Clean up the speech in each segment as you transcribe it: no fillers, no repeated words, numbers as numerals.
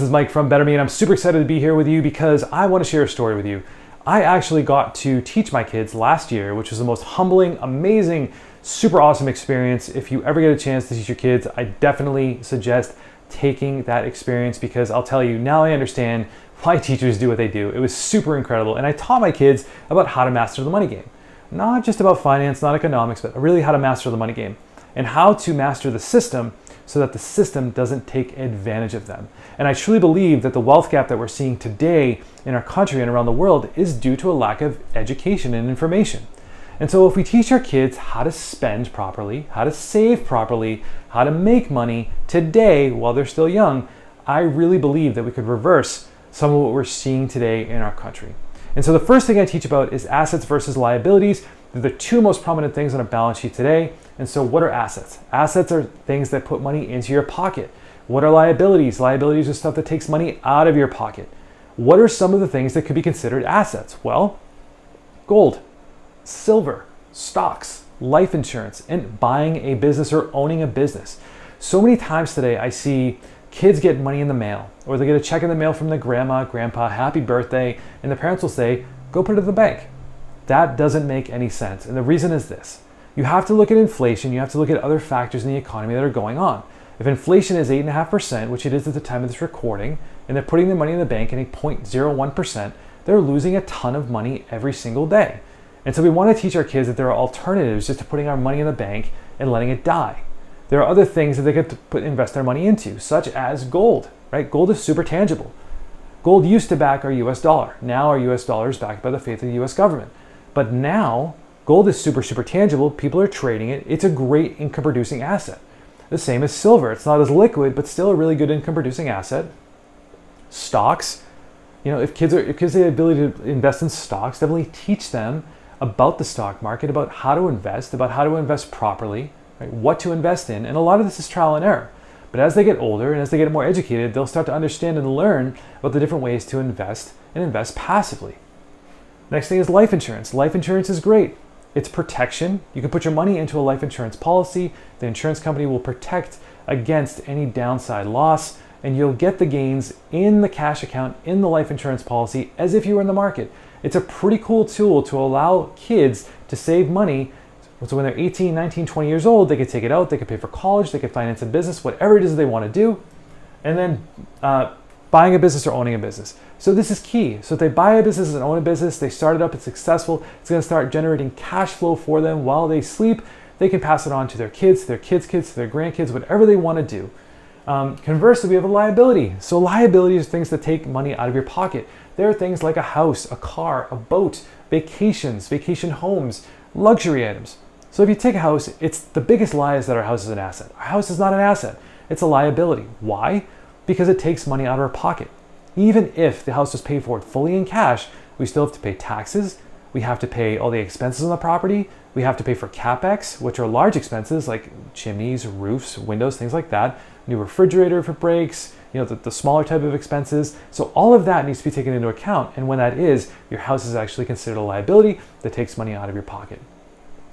This is Mike from Better Me, and I'm super excited to be here with you because I want to share a story with you. I actually got to teach my kids last year, which was the most humbling, amazing, super awesome experience. If you ever get a chance to teach your kids, I definitely suggest taking that experience because I'll tell you, now I understand why teachers do what they do. It was super incredible, and I taught my kids about how to master the money game. Not just about finance, not economics, but really how to master the money game and how to master the system so that the system doesn't take advantage of them. And I truly believe that the wealth gap that we're seeing today in our country and around the world is due to a lack of education and information. And so if we teach our kids how to spend properly, how to save properly, how to make money today while they're still young, I really believe that we could reverse some of what we're seeing today in our country. And so the first thing I teach about is assets versus liabilities. They're the two most prominent things on a balance sheet today. And so what are assets? Assets are things that put money into your pocket. What are liabilities? Liabilities are stuff that takes money out of your pocket. What are some of the things that could be considered assets? Well, gold, silver, stocks, life insurance, and buying a business or owning a business. So many times today I see kids get money in the mail, or they get a check in the mail from their grandma, grandpa, happy birthday, and the parents will say, go put it in the bank. That doesn't make any sense. And the reason is this. You have to look at inflation, you have to look at other factors in the economy that are going on. If inflation is 8.5%, which it is at the time of this recording, and they're putting their money in the bank at 0.01%, they're losing a ton of money every single day. And so we want to teach our kids that there are alternatives just to putting our money in the bank and letting it die. There are other things that they could invest their money into, such as gold, right? Gold is super tangible. Gold used to back our US dollar. Now our US dollar is backed by the faith of the US government. But now gold is super tangible. People are trading it. It's a great income producing asset. The same as silver. It's not as liquid, but still a really good income producing asset. Stocks, if kids have the ability to invest in stocks, definitely teach them about the stock market, about how to invest properly, right? What to invest in. And a lot of this is trial and error. But as they get older and as they get more educated, they'll start to understand and learn about the different ways to invest and invest passively. Next thing is life insurance. Life insurance is great. It's protection. You can put your money into a life insurance policy. The insurance company will protect against any downside loss, and you'll get the gains in the cash account in the life insurance policy as if you were in the market. It's a pretty cool tool to allow kids to save money. So when they're 18, 19, 20 years old, they could take it out, they could pay for college, they could finance a business, whatever it is they want to do. And then buying a business or owning a business. So this is key. So if they buy a business and own a business, they start it up, it's successful, it's going to start generating cash flow for them while they sleep. They can pass it on to their kids, to their kids' kids, to their grandkids, whatever they want to do. Conversely, we have a liability. So liabilities are things that take money out of your pocket. There are things like a house, a car, a boat, vacations, vacation homes, luxury items. So if you take a house, the biggest lie is that our house is an asset. Our house is not an asset. It's a liability. Why? Because it takes money out of our pocket. Even if the house was paid for fully in cash, we still have to pay taxes. We have to pay all the expenses on the property. We have to pay for CapEx, which are large expenses like chimneys, roofs, windows, things like that. New refrigerator if it breaks, the smaller type of expenses. So all of that needs to be taken into account. And when that is, your house is actually considered a liability that takes money out of your pocket.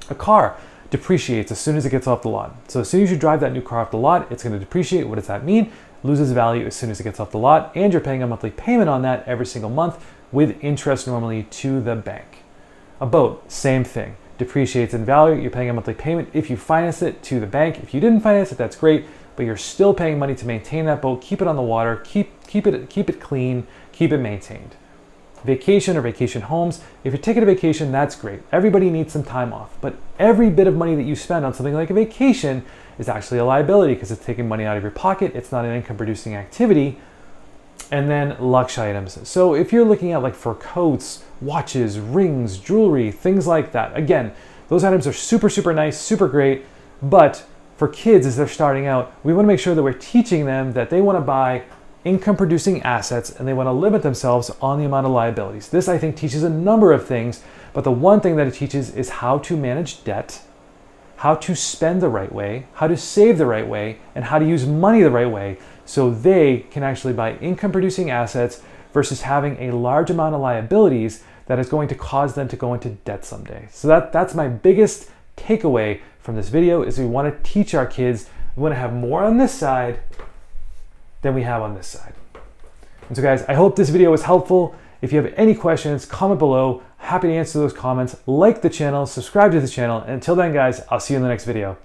A car depreciates as soon as it gets off the lot. So as soon as you drive that new car off the lot, it's going to depreciate. What does that mean? Loses value as soon as it gets off the lot, and you're paying a monthly payment on that every single month with interest normally to the bank. A boat, same thing. Depreciates in value. You're paying a monthly payment if you finance it to the bank. If you didn't finance it, that's great, but you're still paying money to maintain that boat, keep it on the water, keep it clean, keep it maintained. Vacation or vacation homes. If you're taking a vacation, that's great. Everybody needs some time off, but every bit of money that you spend on something like a vacation is actually a liability because it's taking money out of your pocket. It's not an income producing activity. And then luxury items. So if you're looking at like fur coats, watches, rings, jewelry, things like that, again, those items are super nice, super great. But for kids, as they're starting out, we want to make sure that we're teaching them that they want to buy income producing assets and they want to limit themselves on the amount of liabilities. This, I think, teaches a number of things, but the one thing that it teaches is how to manage debt, how to spend the right way, how to save the right way, and how to use money the right way so they can actually buy income producing assets versus having a large amount of liabilities that is going to cause them to go into debt someday. So that's my biggest takeaway from this video is we want to teach our kids, we want to have more on this side than we have on this side. And so guys, I hope this video was helpful. If you have any questions, comment below. Happy to answer those comments. Like the channel, subscribe to the channel. And until then guys, I'll see you in the next video.